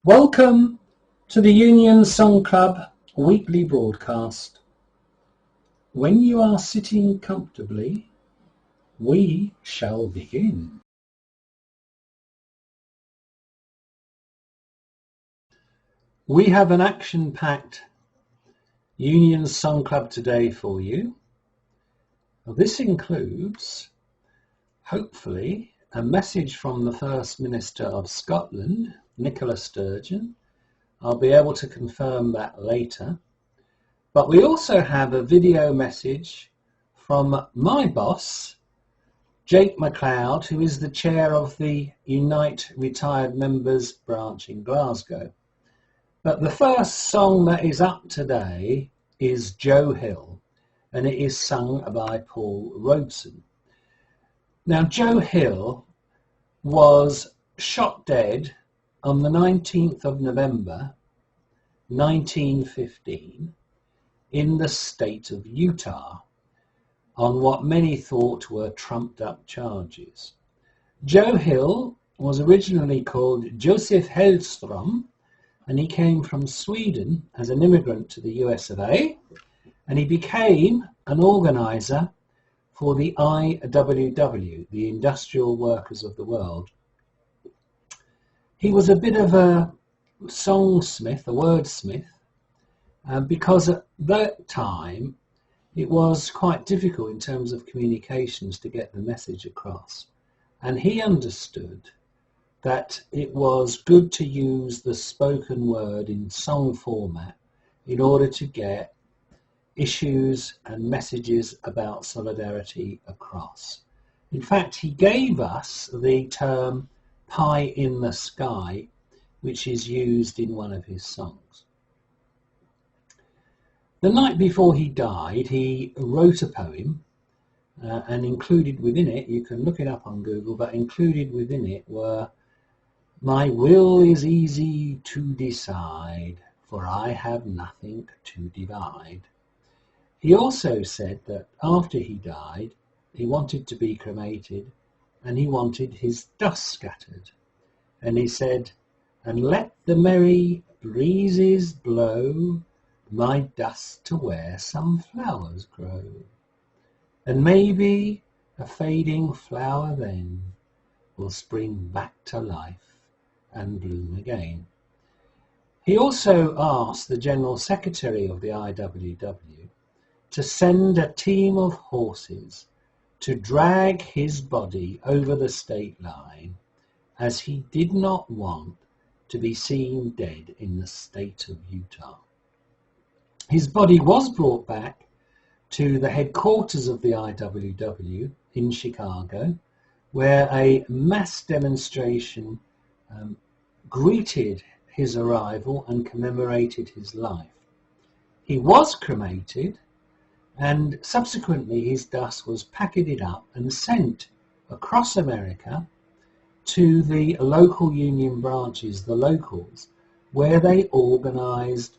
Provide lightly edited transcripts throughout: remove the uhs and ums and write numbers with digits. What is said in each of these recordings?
Welcome to the Union Song Club weekly broadcast. When you are sitting comfortably, we shall begin. We have an action-packed Union Song Club today for you. This includes, hopefully, a message from the First Minister of Scotland, Nicola Sturgeon. I'll be able to confirm that later. But we also have a video message from my boss, Jake MacLeod, who is the chair of the Unite Retired Members branch in Glasgow. But the first song that is up today is Joe Hill, and it is sung by Paul Robeson. Now, Joe Hill was shot dead on the 19th of November 1915 in the state of Utah on what many thought were trumped up charges. Joe Hill was originally called Joseph Hellstrom, and he came from Sweden as an immigrant to the US of A, and he became an organizer for the IWW, the Industrial Workers of the World. He was a bit of a songsmith, a wordsmith, because at that time it was quite difficult in terms of communications to get the message across. And he understood that it was good to use the spoken word in song format in order to get issues and messages about solidarity across. In fact, he gave us the term pie in the sky, which is used in one of his songs. The night before he died, he wrote a poem, and included within it, you can look it up on Google, but included within it were, "My will is easy to decide, for I have nothing to divide." He also said that after he died, he wanted to be cremated, and he wanted his dust scattered. And he said, "And let the merry breezes blow my dust to where some flowers grow. And maybe a fading flower then will spring back to life and bloom again." He also asked the General Secretary of the IWW to send a team of horses to drag his body over the state line, as he did not want to be seen dead in the state of Utah. His body was brought back to the headquarters of the IWW in Chicago, where a mass demonstration greeted his arrival and commemorated his life. He was cremated, and subsequently his dust was packaged up and sent across America to the local union branches, the locals, where they organized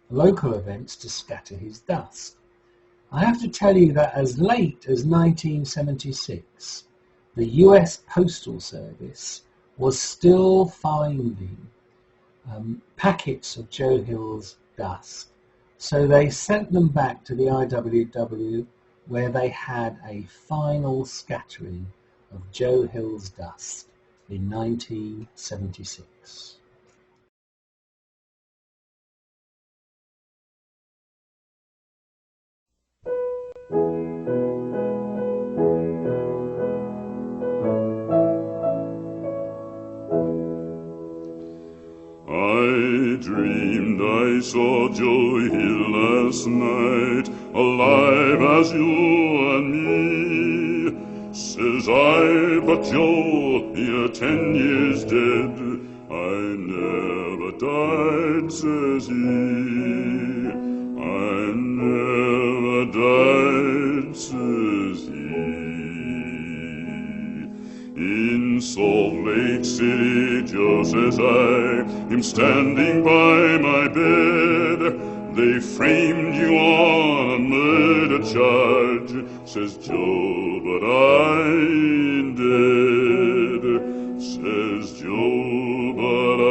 local events to scatter his dust. I have to tell you that as late as 1976, the US Postal Service was still finding packets of Joe Hill's dust. So they sent them back to the IWW, where they had a final scattering of Joe Hill's dust in 1976. I dreamed I saw Joe Hill last night, alive as you and me. Says I, "But Joe, you're 10 years dead." "I never died," says he. "I never died," says he. In Salt Lake City, Joe, says I, "him standing by my bed. They framed you on a murder charge," says Joe, "but I ain't dead," says Joe, "but I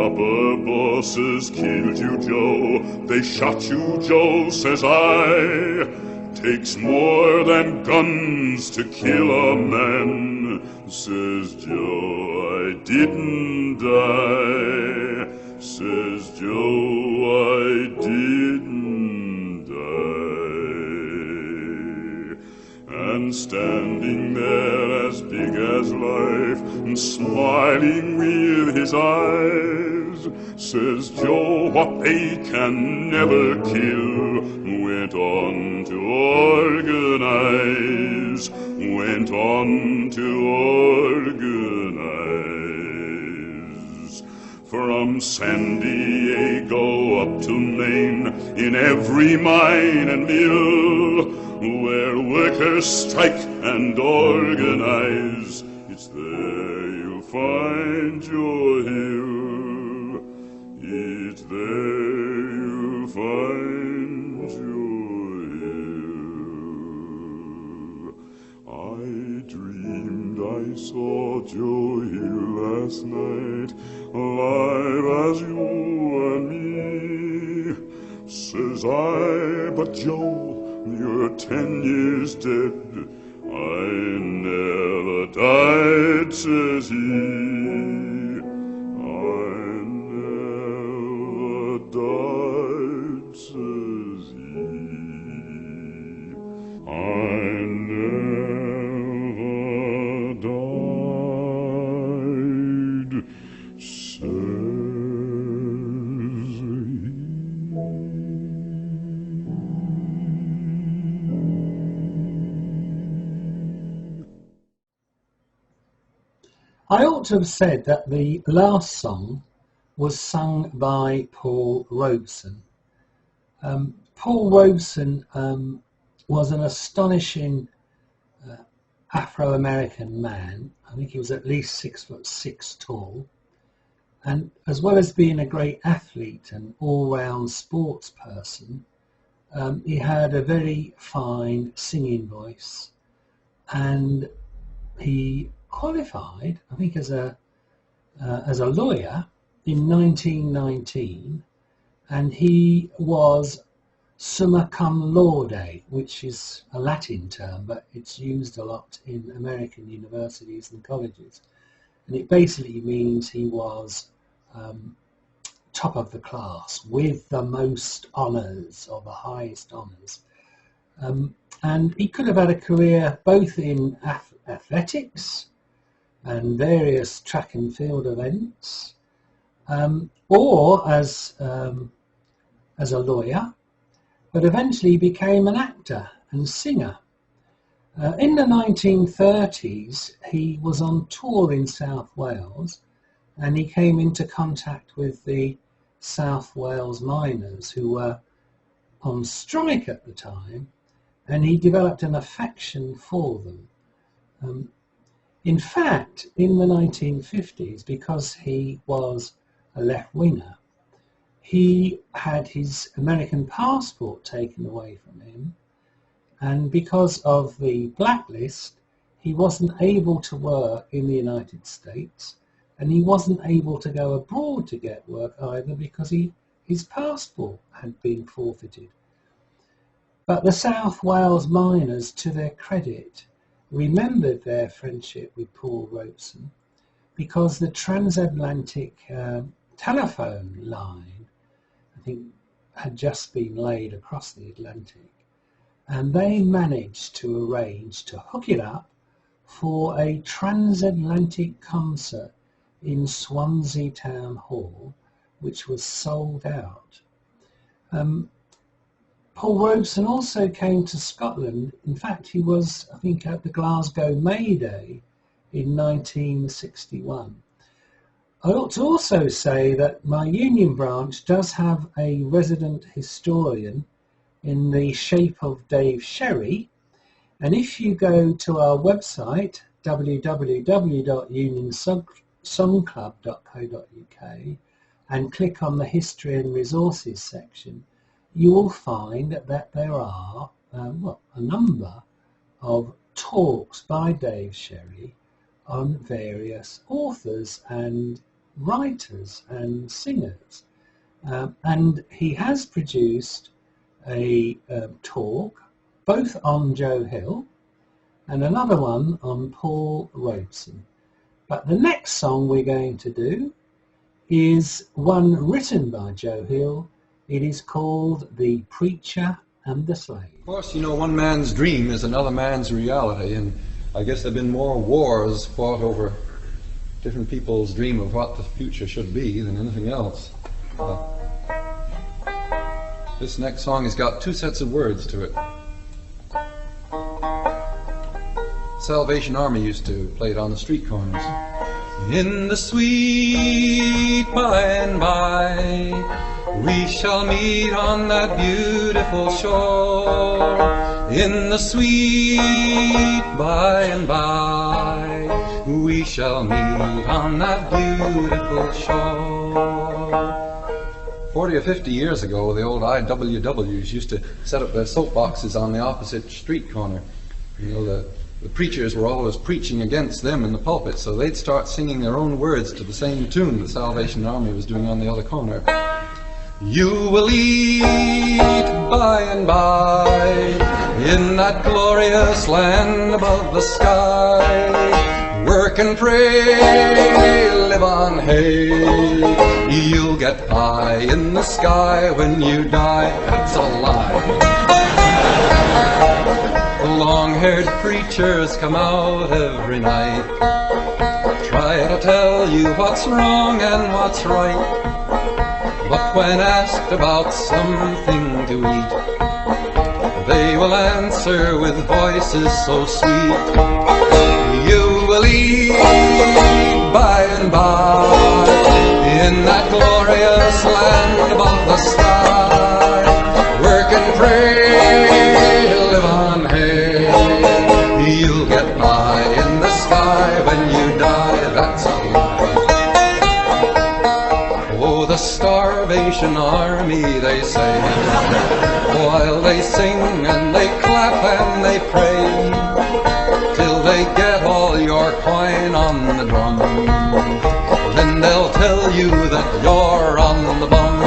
upper bosses killed you, Joe. They shot you, Joe, says I. Takes more than guns to kill a man, says Joe. I didn't die, says Joe. I didn't die. And standing there as big as life, and smiling with his eyes, says Joe, what they can never kill, went on to organize, went on to organize. From San Diego up to Maine, in every mine and mill, where workers strike and organize, it's there you'll find your hill. It's there you'll find your hill. I dreamed I saw Joe Hill last night, alive as you and me. Says I, but Joe, you're 10 years dead. I never died, says he. I never died, says he. I never died, says he. I ought to have said that the last song was sung by Paul Robeson. Paul Robeson was an astonishing Afro-American man. I think he was at least 6'6" tall. And as well as being a great athlete and all-round sports person, he had a very fine singing voice, and he qualified, I think, as a lawyer in 1919, and he was summa cum laude, which is a Latin term, but it's used a lot in American universities and colleges, and it basically means he was top of the class with the most honours, or the highest honours. And he could have had a career both in athletics and various track and field events, or as a lawyer, but eventually became an actor and singer. In the 1930s, he was on tour in South Wales, and he came into contact with the South Wales miners, who were on strike at the time, and he developed an affection for them. In fact, in the 1950s, because he was a left-winger, he had his American passport taken away from him, and because of the blacklist, he wasn't able to work in the United States, and he wasn't able to go abroad to get work either, because his passport had been forfeited. But the South Wales miners, to their credit, remembered their friendship with Paul Robeson, because the transatlantic telephone line, I think, had just been laid across the Atlantic, and they managed to arrange to hook it up for a transatlantic concert in Swansea Town Hall, which was sold out. Paul Robeson also came to Scotland. In fact, he was, I think, at the Glasgow May Day in 1961. I ought to also say that my union branch does have a resident historian in the shape of Dave Sherry, and if you go to our website, www.unionsongclub.co.uk, and click on the History and Resources section, you will find that there are a number of talks by Dave Sherry on various authors and writers and singers. And he has produced a talk, both on Joe Hill and another one on Paul Robeson. But the next song we're going to do is one written by Joe Hill. It is called The Preacher and the Slave. Of course, you know, one man's dream is another man's reality, and I guess there have been more wars fought over different people's dream of what the future should be than anything else. This next song has got two sets of words to it. Salvation Army used to play it on the street corners. In the sweet by and by, we shall meet on that beautiful shore. In the sweet by and by, we shall meet on that beautiful shore. 40 or 50 years ago, the old IWWs used to set up their soapboxes on the opposite street corner. You know, the preachers were always preaching against them in the pulpit, so they'd start singing their own words to the same tune the Salvation Army was doing on the other corner. You will eat by and by in that glorious land above the sky. Work and pray, live on hay. You'll get pie in the sky when you die. That's a lie. Long-haired preachers come out every night, try to tell you what's wrong and what's right. But when asked about something to eat, they will answer with voices so sweet. You will eat by and by in that glorious land above the sky. Work and pray, live on hay. You'll get by in the sky when you die. That's a lie. Oh, the Starvation Army, they say, while they sing and they clap and they pray, till they get all your coin on the drum. Then they'll tell you that you're on the bum.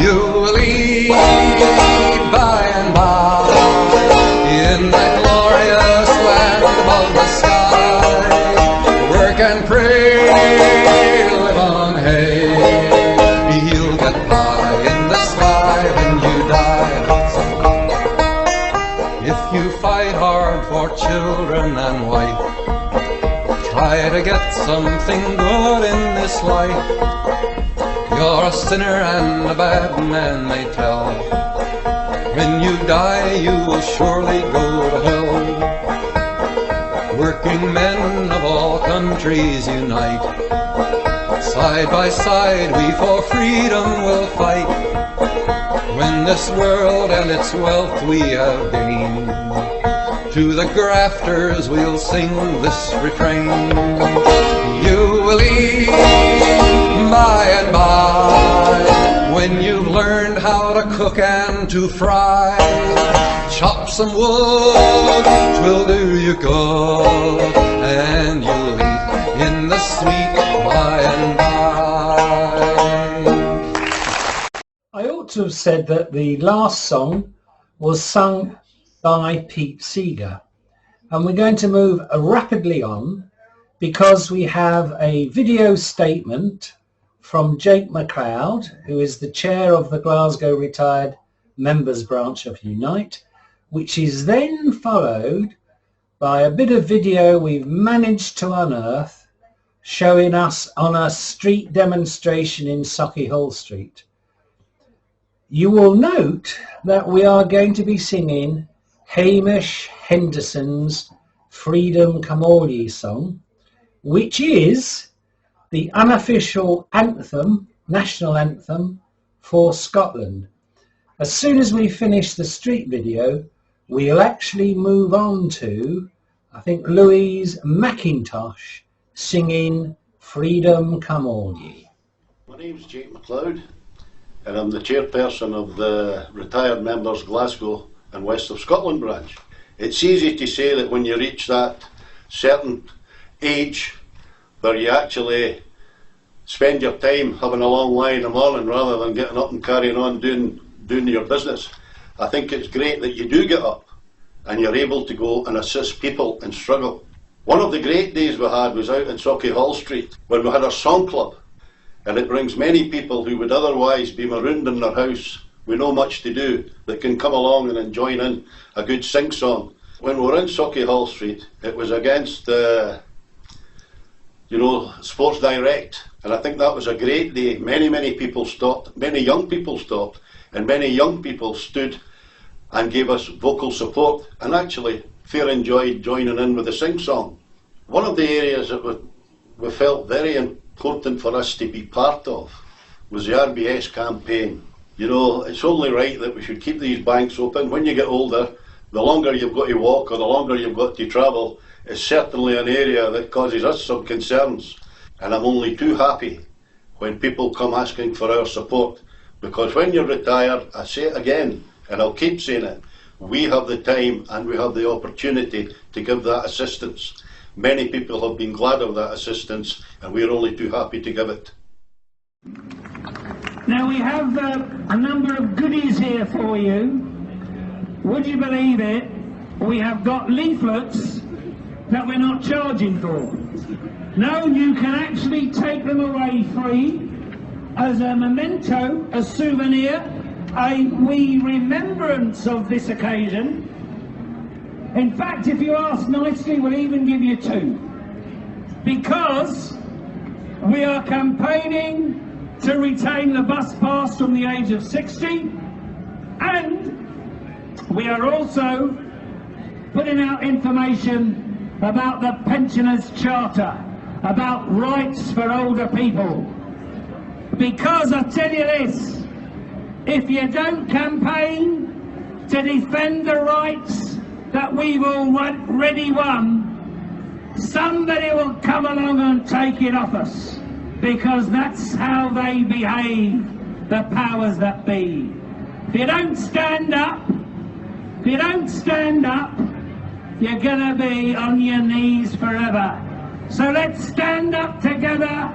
You will eat by and by in that glorious land above the sky. Work and pray, live on hay. You'll get by in the sky when you die. If you fight hard for children and wife, try to get something good in this life. You're a sinner and a bad man, they tell. When you die, you will surely go to hell. Working men of all countries unite. Side by side, we for freedom will fight. When this world and its wealth we have gained, to the grafters we'll sing this refrain. You will eat by and by when you've learned how to cook and to fry. Chop some wood, 'twill do you good, and you'll eat in the sweet by and by. I ought to have said that the last song was sung by Pete Seeger, and we're going to move rapidly on because we have a video statement from Jake MacLeod, who is the chair of the Glasgow Retired Members Branch of Unite, which is then followed by a bit of video we've managed to unearth showing us on a street demonstration in Sauchiehall Street. You will note that we are going to be singing Hamish Henderson's Freedom Come All Ye song, which is the unofficial anthem, national anthem for Scotland. As soon as we finish the street video, we'll actually move on to, I think, Louise McIntosh singing Freedom Come All Ye. My name's Jake MacLeod, and I'm the chairperson of the Retired Members Glasgow and West of Scotland branch. It's easy to say that when you reach that certain age where you actually spend your time having a long lie in the morning rather than getting up and carrying on doing your business. I think it's great that you do get up and you're able to go and assist people in struggle. One of the great days we had was out in Sauchiehall Street when we had our song club, and it brings many people who would otherwise be marooned in their house with no much to do that can come along and join in a good sing song. When we were in Sauchiehall Street, it was against Sports Direct, and I think that was a great day. Many people stopped, many young people stopped, and many young people stood and gave us vocal support, and actually fair enjoyed joining in with the sing song. One of the areas that we felt very important for us to be part of was the RBS campaign. You know, it's only right that we should keep these banks open. When you get older, the longer you've got to walk or the longer you've got to travel is certainly an area that causes us some concerns. And I'm only too happy when people come asking for our support, because when you're retired, I say it again, and I'll keep saying it, we have the time and we have the opportunity to give that assistance. Many people have been glad of that assistance, and we're only too happy to give it. Now we have a number of goodies here for you. Would you believe it? We have got leaflets that we're not charging for. No, you can actually take them away free as a memento, a souvenir, a wee remembrance of this occasion. In fact, if you ask nicely, we'll even give you 2. Because we are campaigning to retain the bus pass from the age of 60, and we are also putting out information about the Pensioners' Charter, about rights for older people. Because I tell you this, if you don't campaign to defend the rights that we've already won, somebody will come along and take it off us, because that's how they behave, the powers that be. If you don't stand up, you're gonna be on your knees forever. So let's stand up together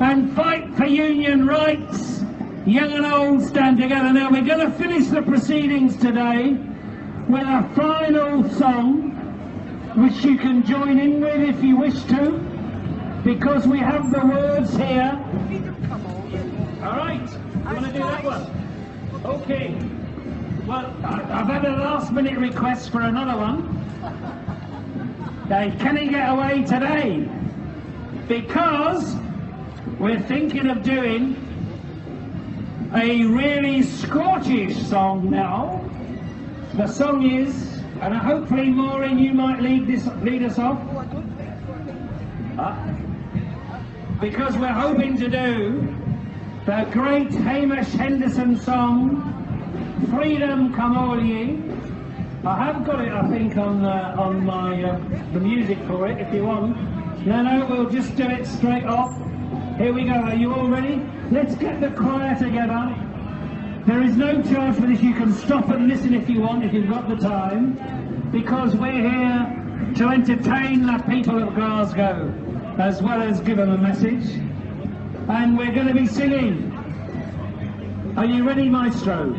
and fight for union rights. Young and old stand together. Now we're going to finish the proceedings today with a final song, which you can join in with if you wish to, because we have the words here. All right, you want to do that one? Okay. Well, I've had a last-minute request for another one. Can he get away today? Because we're thinking of doing a really Scottish song now. The song is, and hopefully Maureen, you might lead us off. Because we're hoping to do the great Hamish Henderson song, Freedom Come All Ye. I have got it, I think, on my the music for it, if you want. No, we'll just do it straight off. Here we go. Are you all ready? Let's get the choir together. There is no charge for this. You can stop and listen if you want, if you've got the time, because we're here to entertain the people of Glasgow, as well as give them a message. And we're going to be singing. Are you ready, Maestro?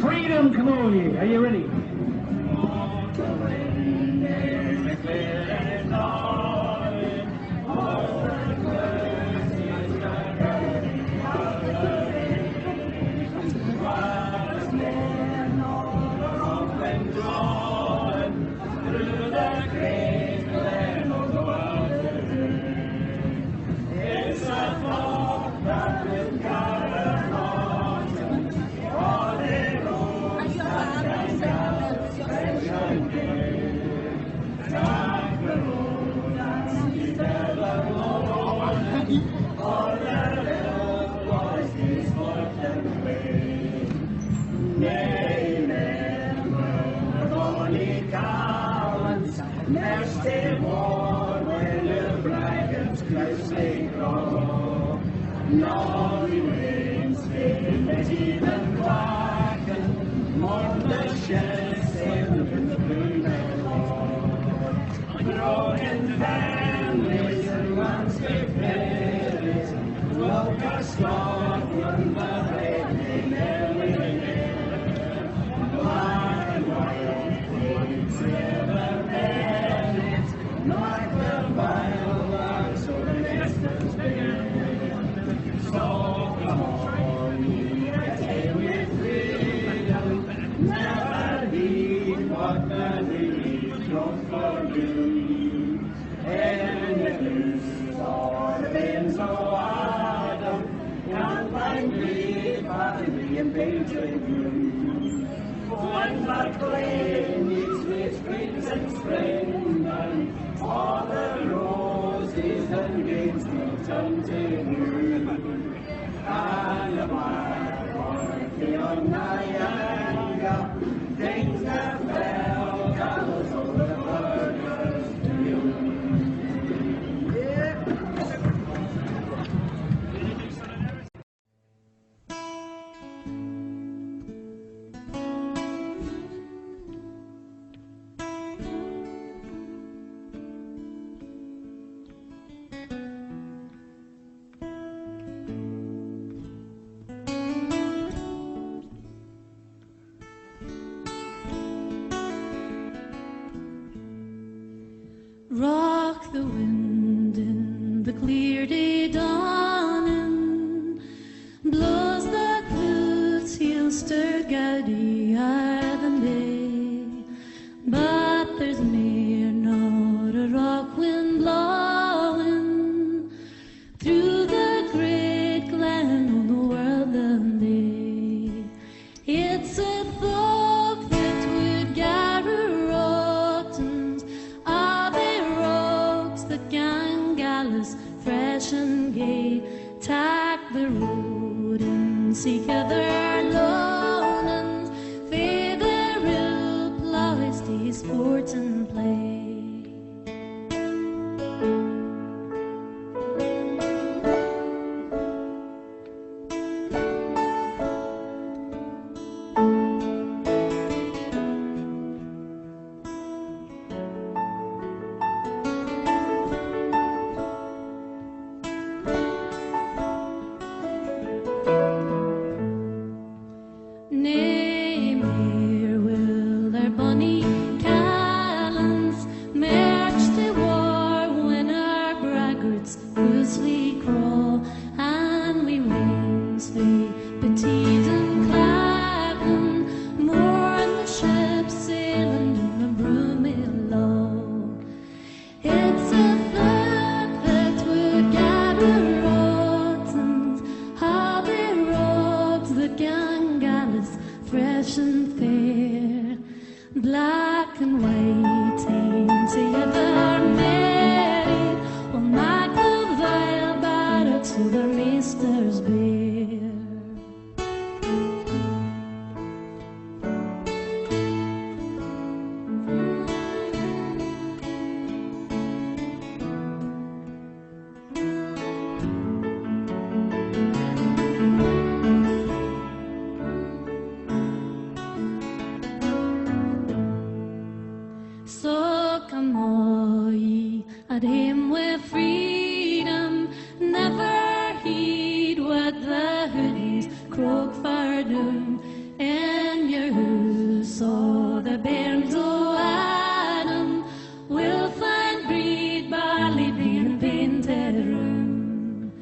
Freedom, come all ye. Are you ready? Families and once we for you. And the blues are the been so hard, can't find me by me and painted blue. One like clay meets with springs and spring, and all the roses and gates will come to you. And the black heart beyond my anger, things that fell, colors of the burgers to you. Rock the wind in the clear day dawning, blows the clouds, he'll stir gaudy eye than day. But there's near not a rock wind blowing through the great glen on the world and day. It's a folk that would gather rottens, that gang gallus fresh and gay, tack the road and seek other lonans, fae the real plows to sport and play. Nay, where will their bonny callants march to war when our braggarts pussly crawl, and we wings they petite and clapping, mourn the ships sailing in the broomy low. It's a flock that would gather rottens, how they robes the gang gallus fresh and fair, black and white ain't together married, will make the vile barracks to their masters bear. So come all ye at him with freedom, never heed what the hoodies croak for doom. In your house or the bairns o' Adam will find breed, barley, beer, painted room.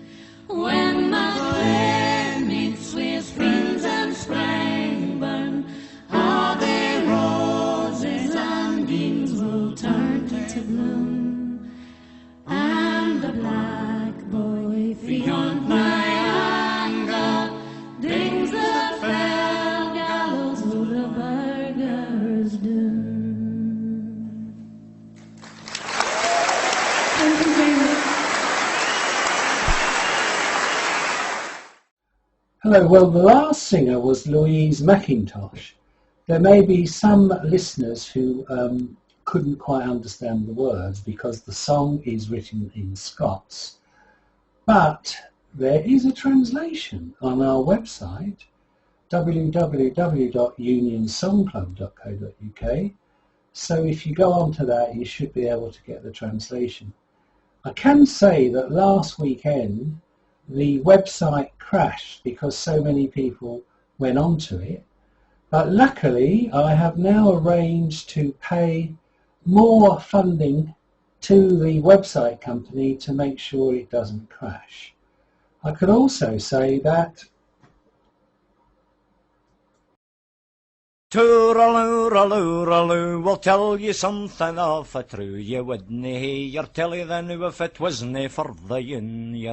When my friend meets with friends and Springburn, all their roses and beans will turn to bloom, and the black boy beyond my anger dings the fell gallows of the burger's doom. Thank you very much. Hello, well, the last singer was Louise McIntosh. There may be some listeners who couldn't quite understand the words because the song is written in Scots, but there is a translation on our website, www.unionsongclub.co.uk. So if you go onto that, you should be able to get the translation. I can say that last weekend the website crashed because so many people went onto it, but luckily I have now arranged to pay more funding to the website company to make sure it doesn't crash. I could also say that Tooraloo, we'll tell you something of a true. You wouldn't hear your telly then if it wasn't for the Union.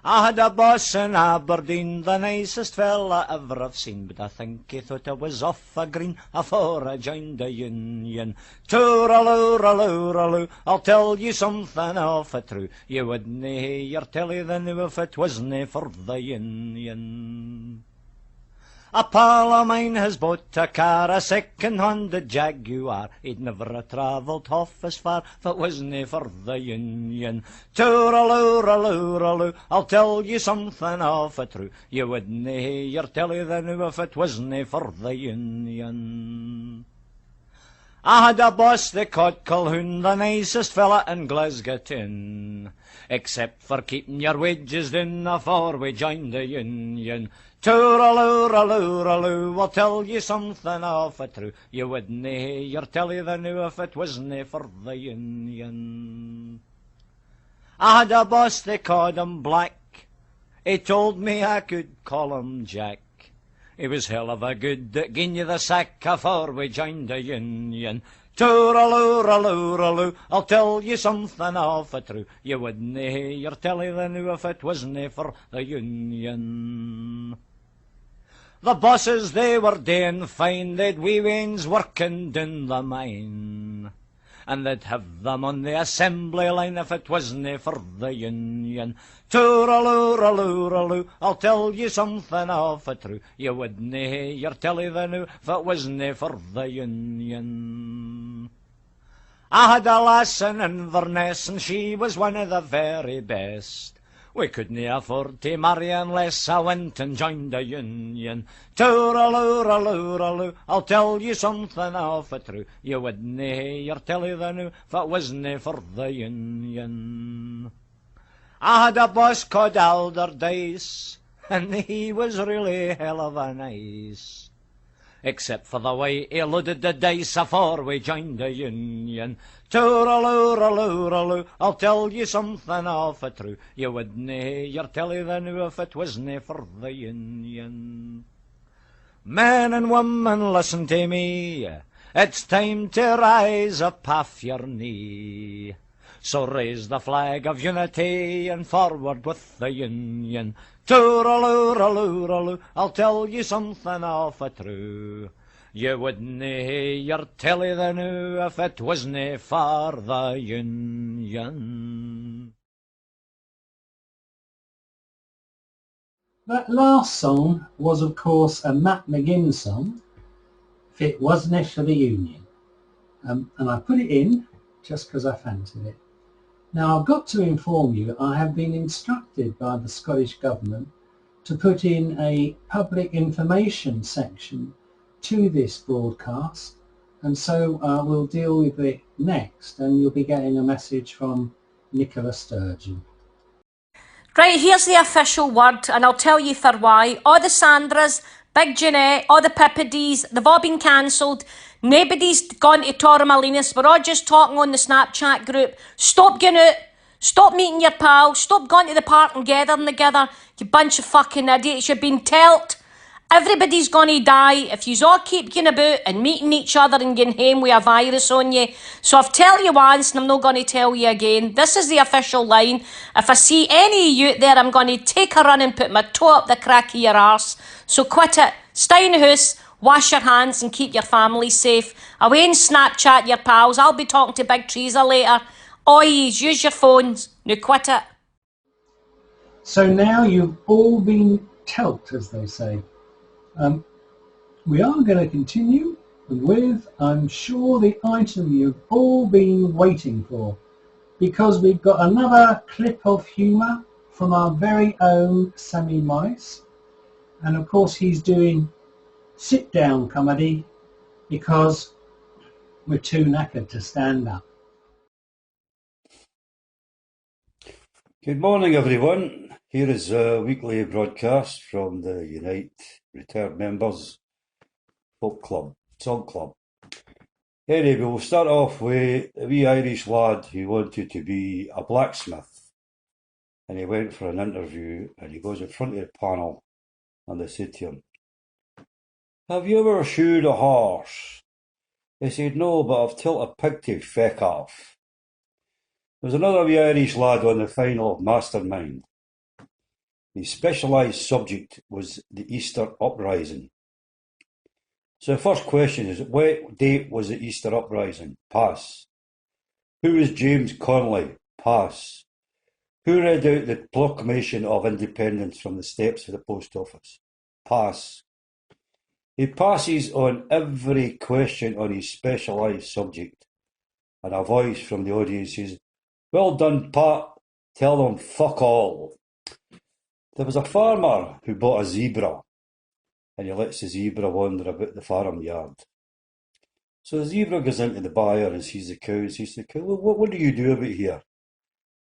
I had a boss in Aberdeen, the nicest fella ever I've seen, but I think he thought I was off a green afore I joined the Union. Tooraloo, I'll tell you something of a true. You wouldn't hear your telly then if it wasn't for the Union. A pal of mine has bought a car, a second-handed Jaguar. He'd never travelled half as far if it wasn't for the Union. Tooraloo, I'll tell you something of a true. You wouldn't hear your telly then if it wasn't for the Union. I had a boss they called Colquhoun, the nicest fella in Glasgow town, except for keeping your wages down afore we joined the Union. Tooraloo, I'll tell you something of a true. You wouldn't hear your telly then if it wasn't for the Union. I had a boss they called him Black. He told me I could call him Jack. He was hell of a good that gin you the sack afore we joined the Union. Tooraloo, I'll tell you something of a true. You wouldn't hear your telly then if it wasn't for the Union. The bosses, they were doing fine, they'd wee wains working down the mine, and they'd have them on the assembly line if it wasn't for the Union. Tooraloo, I'll tell you something of a true. You wouldn't hear your telly then if it wasn't for the Union. I had a lass in Inverness, and she was one of the very best. We couldn't afford to marry unless I went and joined the Union. Tooraloo, I'll tell you something of a true. You wouldn't hear your telly then if it wasn't for the Union. I had a boss called Allardyce, and he was really hell of a nice, except for the way he loaded the dice afore we joined the Union. Tooraloo, I'll tell you something of a true. You wouldn't hear your telly then if it wasn't for the Union. Men and women, listen to me. It's time to rise up off your knee. So raise the flag of unity and forward with the Union. Tooraloo, I'll tell you something of a true. You wouldn't hear your telly then if it wasn't for the Union. That last song was, of course, a Matt McGinn song, If It Wasn't for the Union. And I put it in just because I fancied it. Now, I've got to inform you, I have been instructed by the Scottish Government to put in a public information section to this broadcast, and so we'll deal with it next, and you'll be getting a message from Nicola Sturgeon. Right, here's the official word, and I'll tell you for why. All the Sandras, Big Jeanette, all the Pippidies, they've all been cancelled. Nobody's gone to Torremolinos. We're all just talking on the Snapchat group. Stop going out. Stop meeting your pals. Stop going to the park and gathering together. You bunch of fucking idiots. You've been told. Everybody's gonna die if yous all keep going about and meeting each other and getting home with a virus on you. So I've tell you once and I'm not gonna tell you again. This is the official line. If I see any of you out there, I'm gonna take a run and put my toe up the crack of your arse. So quit it. Stay in the house, wash your hands and keep your family safe. Away and Snapchat your pals. I'll be talking to Big Teresa later. All yous, use your phones. Now quit it. So now you've all been telt, as they say. We are going to continue with, I'm sure, the item you've all been waiting for, because we've got another clip of humour from our very own Sammy Mice, and of course he's doing sit-down comedy because we're too knackered to stand up. Good morning, everyone. Here is a weekly broadcast from the Unite Retired Members Folk Club, Song Club. Anyway, we'll start off with a wee Irish lad who wanted to be a blacksmith. And he went for an interview and he goes in front of the panel and they said to him, have you ever shoed a horse? He said, no, but I've taught a pig to feck off. There was another wee Irish lad on the final of Mastermind. His specialised subject was the Easter Uprising. So the first question is, what date was the Easter Uprising? Pass. Who was James Connolly? Pass. Who read out the Proclamation of Independence from the steps of the post office? Pass. He passes on every question on his specialised subject, and a voice from the audience says, well done, Pat. Tell them fuck all. There was a farmer who bought a zebra, and he lets the zebra wander about the farmyard. So the zebra goes into the byre and sees the cow and says to the cow, well, what do you do about here?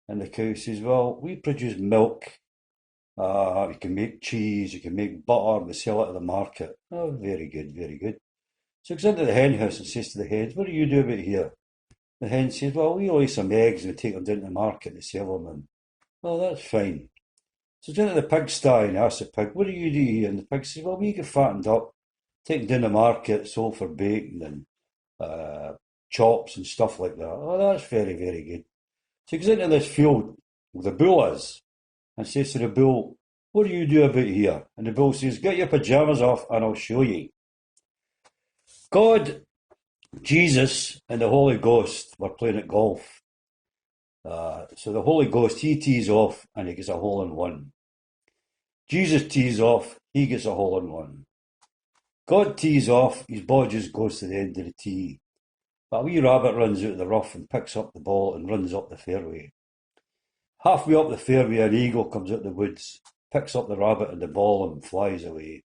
And the cow says, well, we produce milk. You can make cheese, you can make butter, we sell it at the market. Oh, very good, very good. So he goes into the hen house and says to the hens, what do you do about here? The hen says, well, we lay some eggs and we take them down to the market and sell them. And, oh, that's fine. So he's down to the pigsty and asks the pig, what do you do here? And the pig says, well, we get fattened up, take them down to the market, sold for bacon and chops and stuff like that. Oh, that's very, very good. So he goes into this field where the bull is and says to the bull, what do you do about here? And the bull says, get your pyjamas off and I'll show you. God, Jesus and the Holy Ghost were playing at golf. So the Holy Ghost, he tees off and he gets a hole in one. Jesus tees off, he gets a hole in one. God tees off, his ball just goes to the end of the tee. But a wee rabbit runs out of the rough and picks up the ball and runs up the fairway. Halfway up the fairway, an eagle comes out of the woods, picks up the rabbit and the ball and flies away.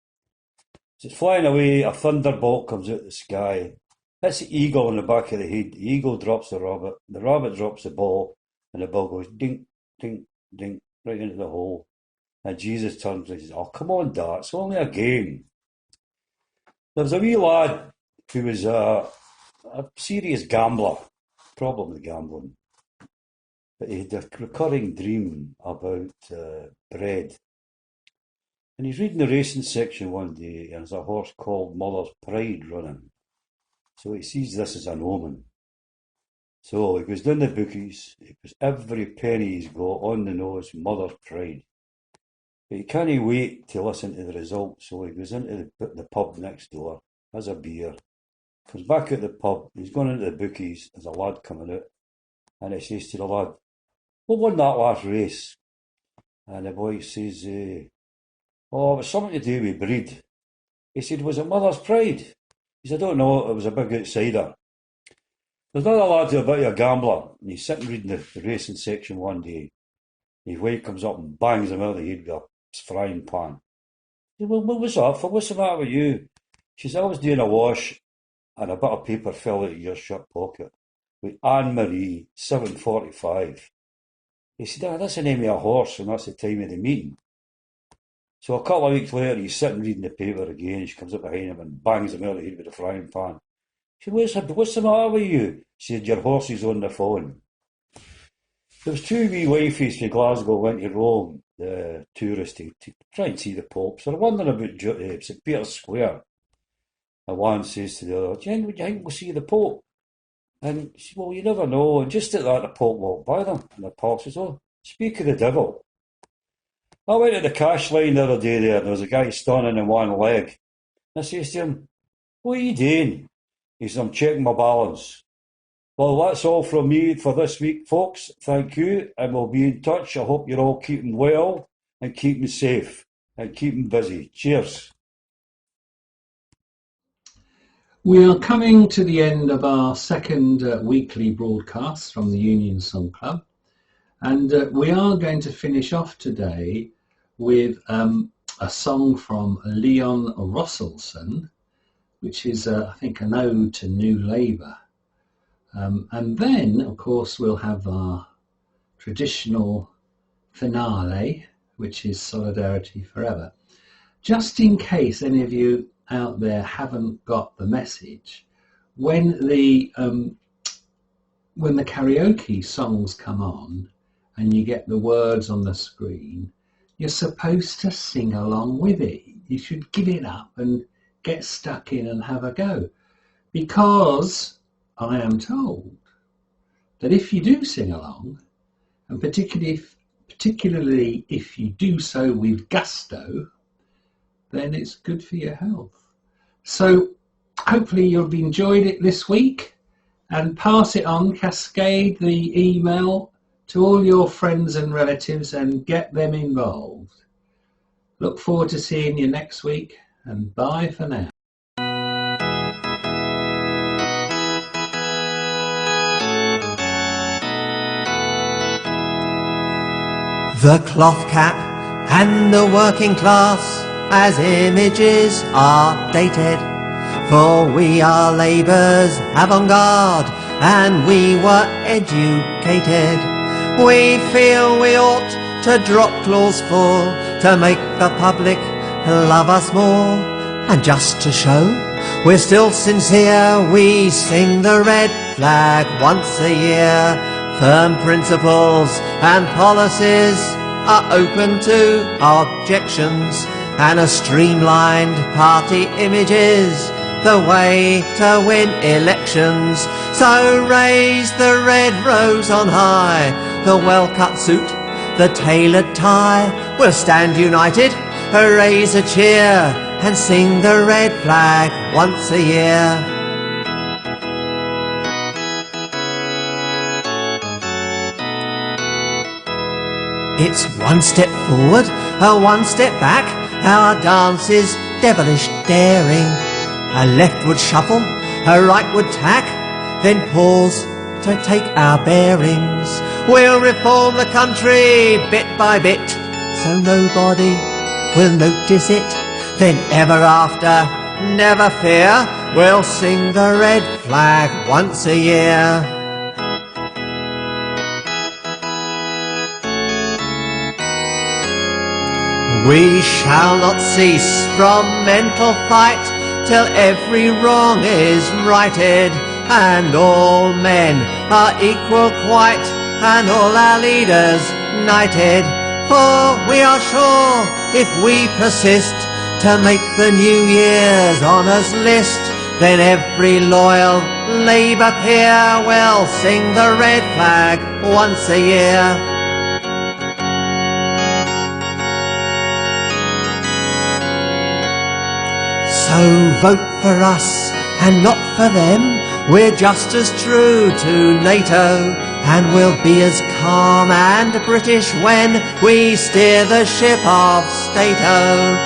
As it's flying away, a thunderbolt comes out of the sky, hits the eagle on the back of the head, the eagle drops the rabbit drops the ball, and the ball goes dink, dink, dink, right into the hole. And Jesus turns and says, oh, come on, Dad, it's only a game. There was a wee lad who was a serious gambler, problem with gambling. But he had a recurring dream about bread. And he's reading the racing section one day, and there's a horse called Mother's Pride running. So he sees this as an omen. So he goes down the bookies, he puts every penny he's got on the nose, Mother's Pride. But he can't wait to listen to the result, so he goes into the pub next door, has a beer, comes back at the pub, he's gone into the bookies, there's a lad coming out, and he says to the lad, who won that last race? And the boy says, oh, it was something to do with breed. He said, was it Mother's Pride? He said, I don't know, it was a big outsider. There's another lad who's a bit of a gambler, and he's sitting reading the racing section one day. His wife comes up and bangs him out of the head with a frying pan. He said, well, what's up for? What's the matter with you? She said, I was doing a wash, and a bit of paper fell out of your shirt pocket. With Anne-Marie, 7:45. He said, that's the name of a horse, and that's the time of the meeting. So a couple of weeks later, he's sitting reading the paper again. She comes up behind him and bangs him out of the head with a frying pan. She said, what's the matter with you? She said, your horse is on the phone. There was two wee wifeys from Glasgow went to Rome, the tourist, to try and see the Pope. So they're wondering about St. Peter's Square. And one says to the other, do you think we'll see the Pope? And she said, well, you never know. And just at that, the Pope walked by them. And the Pope says, oh, speak of the devil. I went to the cash line the other day there, and there was a guy standing on one leg. And I says to him, what are you doing? He says, I'm checking my balance. Well, that's all from me for this week, folks. Thank you, and we'll be in touch. I hope you're all keeping well and keeping safe and keeping busy. Cheers. We are coming to the end of our second weekly broadcast from the Union Song Club, and we are going to finish off today with a song from Leon Rosselson, which is, I think, an ode to New Labour. And then, of course, we'll have our traditional finale, which is Solidarity Forever. Just in case any of you out there haven't got the message, when the karaoke songs come on and you get the words on the screen, you're supposed to sing along with it. You should give it up and get stuck in and have a go, because I am told that if you do sing along, and particularly if you do so with gusto, then it's good for your health. So hopefully you've enjoyed it this week, and pass it on, cascade the email to all your friends and relatives and get them involved. Look forward to seeing you next week, and bye for now. The cloth cap and the working class as images are dated, for we are Labour's avant-garde and we were educated. We feel we ought to drop clause 4 to make the public love us more, and just to show we're still sincere, we sing the red flag once a year. Firm principles and policies are open to objections, and a streamlined party image is the way to win elections. So raise the red rose on high, the well-cut suit, the tailored tie. We'll stand united, raise a cheer, and sing the red flag once a year. It's one step forward, one step back, our dance is devilish daring. A leftward shuffle, a rightward tack, then pause to take our bearings. We'll reform the country bit by bit, so nobody will notice it. Then ever after, never fear, we'll sing the red flag once a year. We shall not cease from mental fight till every wrong is righted, and all men are equal quite, and all our leaders knighted. For we are sure, if we persist to make the New Year's honours list, then every loyal Labour peer will sing the red flag once a year. So vote for us and not for them. We're just as true to NATO, and we'll be as calm and British when we steer the ship of State-O.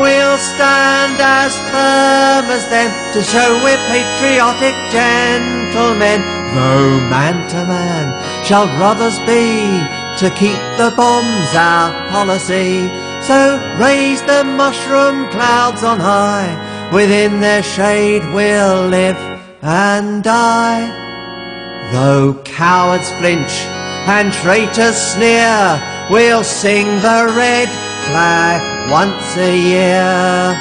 We'll stand as firm as them to show we're patriotic gentlemen. Though man to man shall brothers be, to keep the bombs our policy. So raise the mushroom clouds on high, within their shade we'll live and die. Though cowards flinch and traitors sneer, we'll sing the red flag once a year.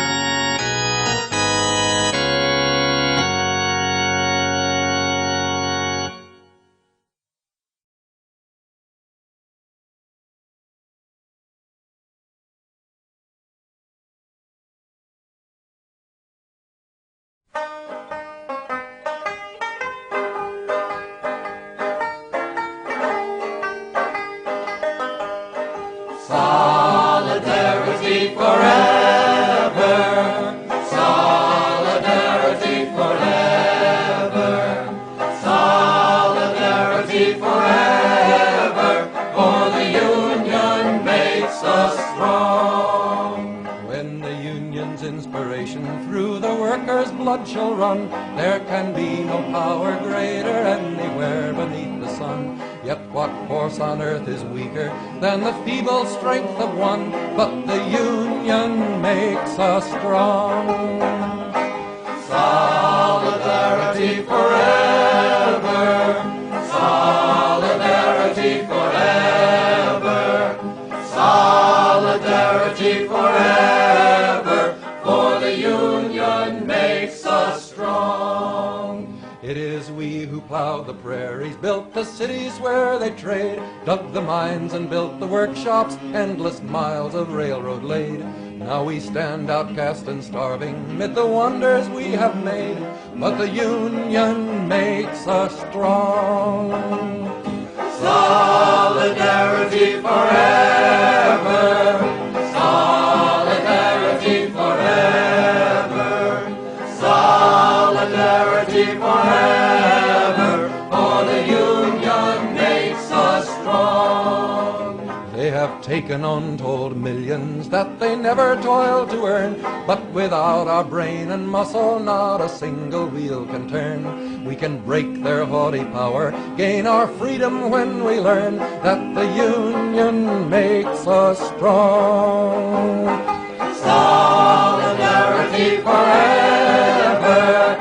Solidarity forever, solidarity forever, solidarity forever, for the Union makes us strong. When the Union's inspiration through the workers' blood shall run, there can be no power greater anywhere beneath the sun. Yet what force on earth is weaker than the feeble strength of one? But the Union makes us strong. Solidarity forever, solidarity forever, solidarity forever, for the Union makes us strong. It is we who plowed the prairies, built the cities where they trade, dug the mines and built the workshops, endless miles of railroad laid. Now we stand outcast and starving mid the wonders we have made, but the Union makes us strong. Solidarity forever, solidarity forever, solidarity forever, for the Union makes us strong. They have taken untold millions that they never toiled to earn, but without our brain and muscle not a single wheel can turn. We can break their haughty power, gain our freedom when we learn that the Union makes us strong. Solidarity forever,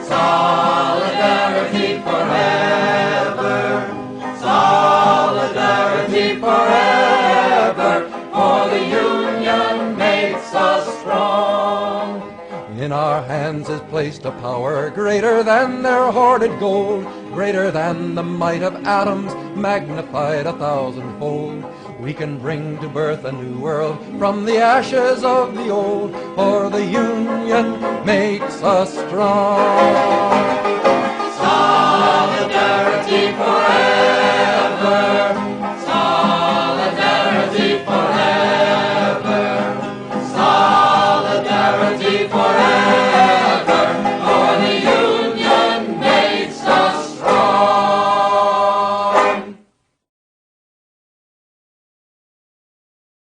solidarity forever, solidarity forever, for the Union makes us strong. In our hands is placed a power greater than their hoarded gold, greater than the might of atoms, magnified 1,000-fold. We can bring to birth a new world from the ashes of the old, for the Union makes us strong.